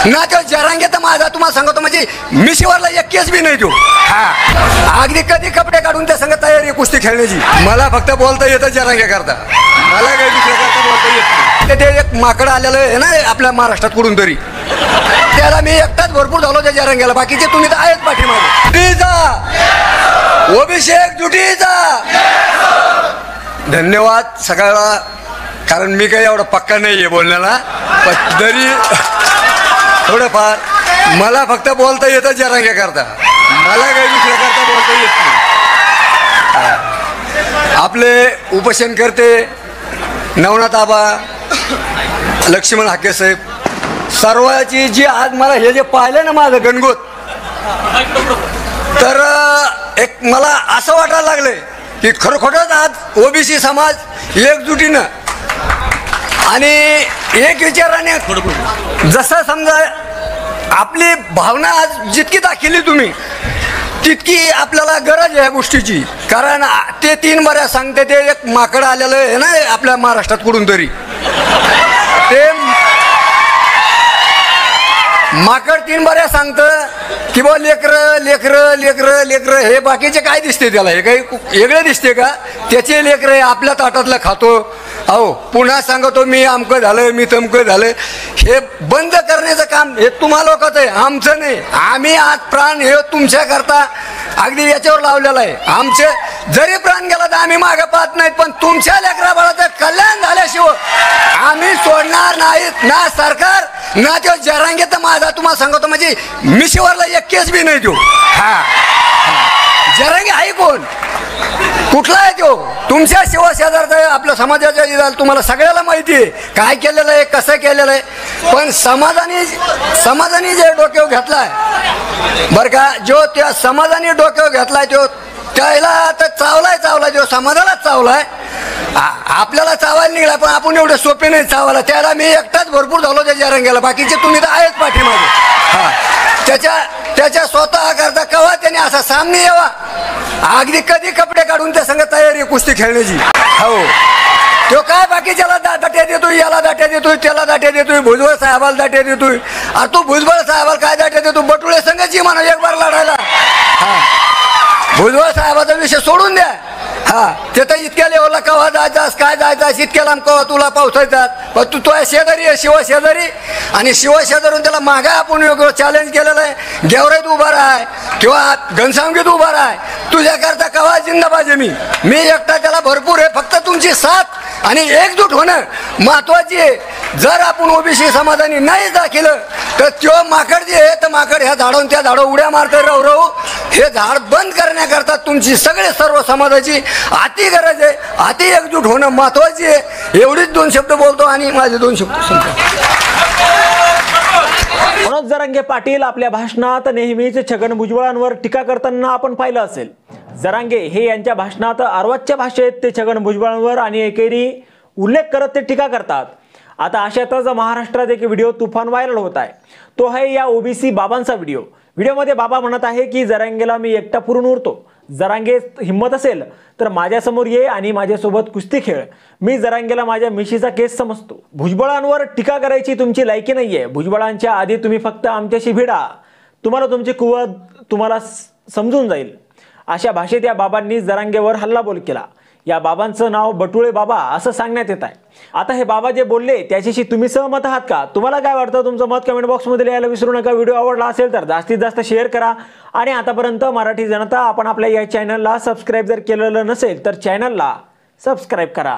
ना तो जरांगे तर माझा तुम्हाला सांगतो म्हणजे मिशीवरला एक केस बी नाही तो. हा अगदी कधी कपडे काढून त्या संग तयारी कुस्ती खेळण्याची. मला फक्त बोलता येतं जरांगे करता, मला काही दुसऱ्या करता बोलता येत नाही. ते एक माकड आलेलं आहे ना आपल्या महाराष्ट्रात कुठून तरी, त्याला मी एकटाच भरपूर झालो त्या जरांग्याला. बाकीचे तुम्ही तर आहेत पाठीमागे. जुटीचा ओबीसी जुटीचा धन्यवाद सगळ्याला. कारण मी काही एवढा पक्का नाही आहे बोलण्याला, पण तरी थोडंफार मला फक्त बोलता येतं जरांगे करता, मला काही दुसऱ्या करता बोलता येत नाही. आपले उपोषण करते नवनाथ आबा, लक्ष्मण हाके साहेब, सर्वांची जी आज मला हे जे पाहिलं ना माझं गणगोत, तर एक मला असं वाटायला लागलंय की खरोखरच आज ओबीसी समाज एकजुटीनं आणि एक विचाराने, जसं समजा आपली भावना आज जितकी दाखवली तुम्ही तितकी आपल्याला गरज आहे या गोष्टीची. कारण ते 3 बऱ्या सांगते, ते एक माकड आलेलं आहे ना आपल्या महाराष्ट्रात कुठून तरी, ते माकड 3 बऱ्या सांगतं की बा लेकरं लेकरं लेकरं लेकरं. हे बाकीचे काय दिसते त्याला, हे काही वेगळे दिसते का? त्याचे लेकरं आपल्या ताटातलं खातो. अहो पुन्हा सांगतो मी अमकं झालं मी तमकं झालं. हे बंद करण्याचं काम हे तुम्हा लोकांचं आहे, आमचं नाही. आम्ही आज प्राण हे तुमच्याकरता अगदी याच्यावर लावलेलं आहे. आमचे जरी प्राण गेला तर आम्ही मागे पाहत नाहीत, पण तुमच्या लेकरा बाळाचं कल्याण झाल्याशिवाय आम्ही सोडणार नाहीत. ना सरकार ना तो जरांगे तर माझा तुम्हाला सांगतो म्हणजे मिशीवरला एक केस बी नाही तो. हा जरांगे आहे कोण, कुठला आहे तो? तुमच्या सेवा शेजारचा आहे, आपल्या समाजाच्या तुम्हाला सगळ्याला माहिती आहे काय केलेलं आहे कसं केलेलं आहे. पण समाजाने जे डोक्यावर घेतलाय बरं का, जो त्या समाजाने डोक्यावर घेतलाय तो त्याला आता चावलाय तो समाजालाच चावलाय. आपल्याला चावायला निघाला पण आपण एवढे सोपे नाही चावायला. त्याला मी एकटाच भरपूर झालो त्या जरांग्याला, बाकीचे तुम्ही तर आहेच पाठीमागे. हा त्याच्या स्वतः करता कवा त्याने असा सामने यावा, अगदी कधी कपडे काढून त्या संग तयारी कुस्ती खेळण्याची. हो तो काय बाकीच्याला दाट्या देतोय, याला दाट्या देतोय, त्याला दाट्या देतोय, भुजबळ साहेबाला दाट्या देतोय. अरे तू भुजबळ साहेबाला काय दाट्या देतो? बटुळे संघाची म्हणा एक बार लढायला. हा भुजबळ साहेबाचा विषय सोडून द्या. हा ते तर इतक्या लेवलला कवा जायचास काय जायचास, इतक्या लांब कवा तुला पावसायचात. पण तू तो शेजारी आहे शिवा शेजारी, आणि शिवा शेजारून त्याला मागा आपण चॅलेंज केलेलं आहे. गेवराईत उभा राहाय किंवा घनसावंगीत उभा राहाय, तुझ्याकरता कवा जिंदाबाज आहे. मी एकटा त्याला भरपूर आहे. फक्त तुमची साथ आणि एकजूट होणं महत्वाची आहे. जर आपण ओबीसी समाजाने नाही दाखवलं तर तो माकड जे आहे तर माकड ह्या झाडावरून त्या झाडं उड्या मारतोय राहू. हे झाड बंद करण्याकरता तुमची सर्व समाजाची अति गरज आहे, अति एकजूट होणं महत्वाची आहे. एवढीच 2 शब्द बोलतो आणि माझे 2 शब्द संपतो. मनोज जरांगे पाटील आपल्या भाषणात नेहमीच छगन भुजबळांवर टीका करताना आपण पाहिलं असेल. जरांगे हे यांच्या भाषणात अर्वाच्य भाषेत ते छगन भुजबळांवर आणि एकेरी उल्लेख करत ते टीका करतात. आता अशातच महाराष्ट्रात एक व्हिडिओ तुफान व्हायरल होत आहे. तो आहे या ओबीसी बाबांचा व्हिडिओ. व्हिडिओमध्ये बाबा म्हणत आहे की जरांगेला मी एकटा पुरून उरतो. जरांगे हिम्मत असेल तर माझ्यासमोर ये आणि माझ्यासोबत कुस्ती खेळ. मी जरांगेला माझ्या मिशीचा केस समजतो. भुजबळांवर टीका करायची तुमची लायकी नाहीये. भुजबळांच्या आधी तुम्ही फक्त आमच्याशी भिडा, तुम्हाला तुमची कुवत तुम्हाला समजून जाईल. अशा भाषेत या बाबांनी जरांगेवर हल्लाबोल केला. या बाबांचं नाव बटुळे बाबा असं सांगण्यात येत आहे. आता हे बाबा जे बोलले त्याच्याशी तुम्ही सहमत आहात का? तुम्हाला काय वाटतं? तुमचं मत कमेंट बॉक्समध्ये लिहायला विसरू नका. व्हिडिओ आवडला असेल तर जास्तीत जास्त शेअर करा. आणि आतापर्यंत मराठी जनता आपण आपल्या या चॅनलला सबस्क्राईब जर केलेलं नसेल तर चॅनलला सबस्क्राईब करा.